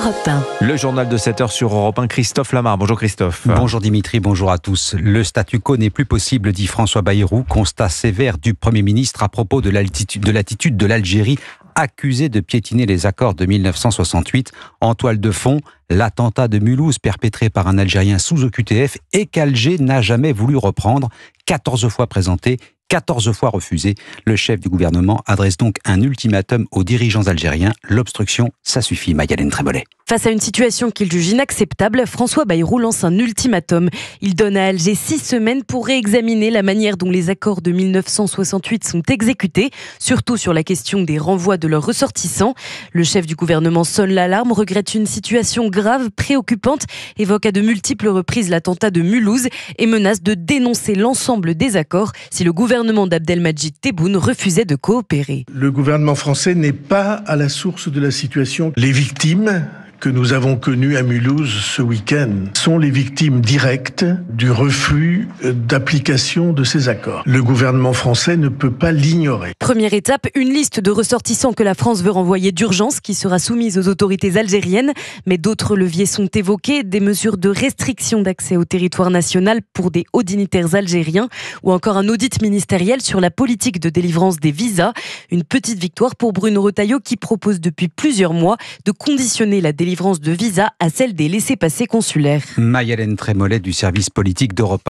Europe 1. Le journal de 7h sur Europe 1, Christophe Lamar. Bonjour Christophe. Bonjour Dimitri, bonjour à tous. Le statu quo n'est plus possible, dit François Bayrou. Constat sévère du Premier ministre à propos de l'attitude de l'Algérie, accusée de piétiner les accords de 1968. En toile de fond, l'attentat de Mulhouse perpétré par un Algérien sous OQTF et qu'Alger n'a jamais voulu reprendre. 14 fois présenté, 14 fois refusé. Le chef du gouvernement adresse donc un ultimatum aux dirigeants algériens. L'obstruction, ça suffit, Mayalène Trémollet. Face à une situation qu'il juge inacceptable, François Bayrou lance un ultimatum. Il donne à Alger 6 semaines pour réexaminer la manière dont les accords de 1968 sont exécutés, surtout sur la question des renvois de leurs ressortissants. Le chef du gouvernement sonne l'alarme, regrette une situation grave, préoccupante, évoque à de multiples reprises l'attentat de Mulhouse et menace de dénoncer l'ensemble des accords si le gouvernement d'Abdelmadjid Tebboune refusait de coopérer. Le gouvernement français n'est pas à la source de la situation. Les victimes que nous avons connues à Mulhouse ce week-end sont les victimes directes du refus d'application de ces accords. Le gouvernement français ne peut pas l'ignorer. Première étape, une liste de ressortissants que la France veut renvoyer d'urgence qui sera soumise aux autorités algériennes. Mais d'autres leviers sont évoqués, des mesures de restriction d'accès au territoire national pour des hauts dignitaires algériens ou encore un audit ministériel sur la politique de délivrance des visas. Une petite victoire pour Bruno Retailleau qui propose depuis plusieurs mois de conditionner la délivrance de visa à celle des laissez-passer consulaires. Mayalène Trémollet du service politique d'Europe 1.